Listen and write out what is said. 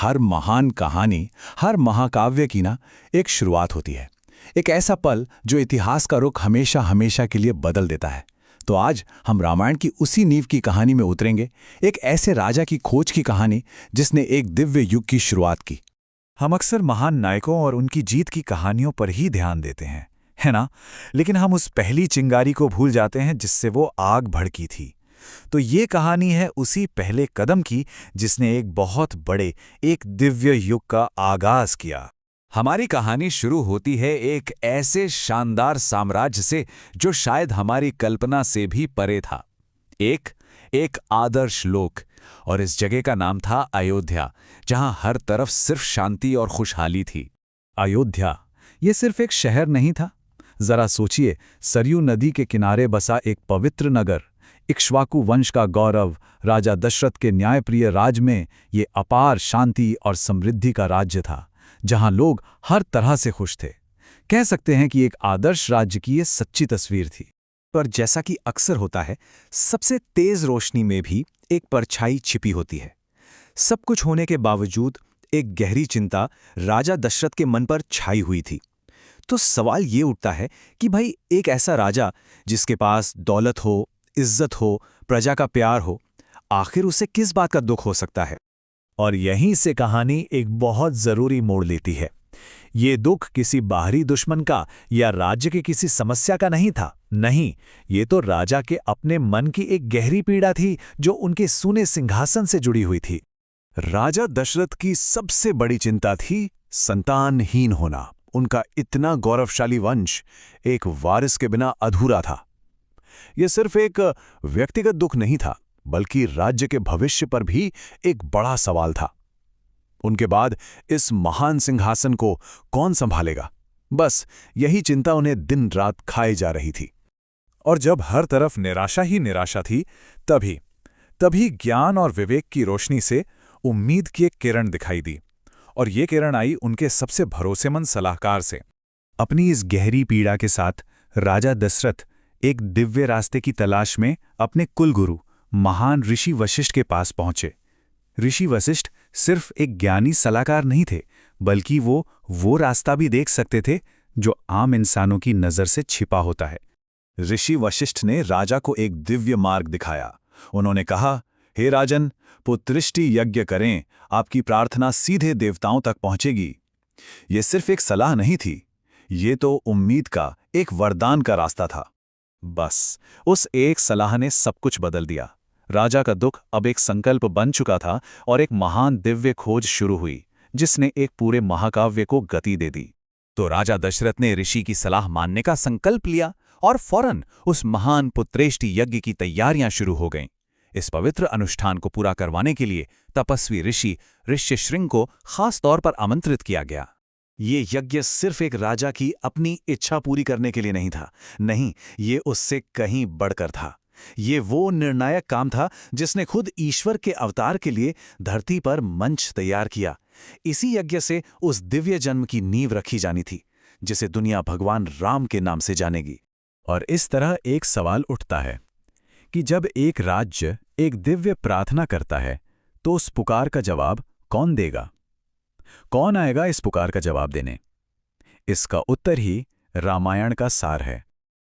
हर महान कहानी, हर महाकाव्य की ना एक शुरुआत होती है। एक ऐसा पल जो इतिहास का रुख हमेशा हमेशा के लिए बदल देता है। तो आज हम रामायण की उसी नींव की कहानी में उतरेंगे, एक ऐसे राजा की खोज की कहानी जिसने एक दिव्य युग की शुरुआत की। हम अक्सर महान नायकों और उनकी जीत की कहानियों पर ही ध्यान देते हैं, है ना? लेकिन हम उस पहली चिंगारी को भूल जाते हैं जिससे वो आग भड़की थी। तो ये कहानी है उसी पहले कदम की जिसने एक बहुत बड़े, एक दिव्य युग का आगाज किया। हमारी कहानी शुरू होती है एक ऐसे शानदार साम्राज्य से जो शायद हमारी कल्पना से भी परे था। एक आदर्श लोक, और इस जगह का नाम था अयोध्या, जहां हर तरफ सिर्फ शांति और खुशहाली थी। अयोध्या, ये सिर्फ एक शहर नहीं था। जरा सोचिए, सरयू नदी के किनारे बसा एक पवित्र नगर, इक्ष्वाकु वंश का गौरव, राजा दशरथ के न्यायप्रिय राज में ये अपार शांति और समृद्धि का राज्य था, जहां लोग हर तरह से खुश थे। कह सकते हैं कि एक आदर्श राज्य की ये सच्ची तस्वीर थी। पर जैसा कि अक्सर होता है, सबसे तेज रोशनी में भी एक परछाई छिपी होती है। सब कुछ होने के बावजूद एक गहरी चिंता राजा दशरथ के मन पर छाई हुई थी। तो सवाल ये उठता है कि भाई, एक ऐसा राजा जिसके पास दौलत हो, इज्जत हो, प्रजा का प्यार हो, आखिर उसे किस बात का दुख हो सकता है? और यहीं से कहानी एक बहुत जरूरी मोड़ लेती है। ये दुख किसी बाहरी दुश्मन का या राज्य के किसी समस्या का नहीं था। नहीं, ये तो राजा के अपने मन की एक गहरी पीड़ा थी जो उनके सूने सिंहासन से जुड़ी हुई थी। राजा दशरथ की सबसे बड़ी चिंता थी संतानहीन होना। उनका इतना गौरवशाली वंश एक वारिस के बिना अधूरा था। यह सिर्फ एक व्यक्तिगत दुख नहीं था, बल्कि राज्य के भविष्य पर भी एक बड़ा सवाल था। उनके बाद इस महान सिंहासन को कौन संभालेगा? बस यही चिंता उन्हें दिन रात खाए जा रही थी। और जब हर तरफ निराशा ही निराशा थी, तभी ज्ञान और विवेक की रोशनी से उम्मीद की एक किरण दिखाई दी। और ये किरण आई उनके सबसे भरोसेमंद सलाहकार से। अपनी इस गहरी पीड़ा के साथ राजा दशरथ एक दिव्य रास्ते की तलाश में अपने कुलगुरु महान ऋषि वशिष्ठ के पास पहुंचे। ऋषि वशिष्ठ सिर्फ एक ज्ञानी सलाहकार नहीं थे, बल्कि वो रास्ता भी देख सकते थे जो आम इंसानों की नज़र से छिपा होता है। ऋषि वशिष्ठ ने राजा को एक दिव्य मार्ग दिखाया। उन्होंने कहा, हे राजन, पुत्रिष्टि यज्ञ करें, आपकी प्रार्थना सीधे देवताओं तक पहुंचेगी। ये सिर्फ एक सलाह नहीं थी, ये तो उम्मीद का एक वरदान का रास्ता था। बस उस एक सलाह ने सब कुछ बदल दिया। राजा का दुख अब एक संकल्प बन चुका था और एक महान दिव्य खोज शुरू हुई जिसने एक पूरे महाकाव्य को गति दे दी। तो राजा दशरथ ने ऋषि की सलाह मानने का संकल्प लिया और फौरन उस महान पुत्रेष्टि यज्ञ की तैयारियां शुरू हो गईं। इस पवित्र अनुष्ठान को पूरा करवाने के लिए तपस्वी ऋषि ऋष्यशृंग को खास तौर पर आमंत्रित किया गया। ये यज्ञ सिर्फ एक राजा की अपनी इच्छा पूरी करने के लिए नहीं था। नहीं, ये उससे कहीं बढ़कर था। ये वो निर्णायक काम था जिसने खुद ईश्वर के अवतार के लिए धरती पर मंच तैयार किया। इसी यज्ञ से उस दिव्य जन्म की नींव रखी जानी थी जिसे दुनिया भगवान राम के नाम से जानेगी। और इस तरह एक सवाल उठता है कि जब एक राज्य एक दिव्य प्रार्थना करता है, तो उस पुकार का जवाब कौन देगा? कौन आएगा इस पुकार का जवाब देने? इसका उत्तर ही रामायण का सार है।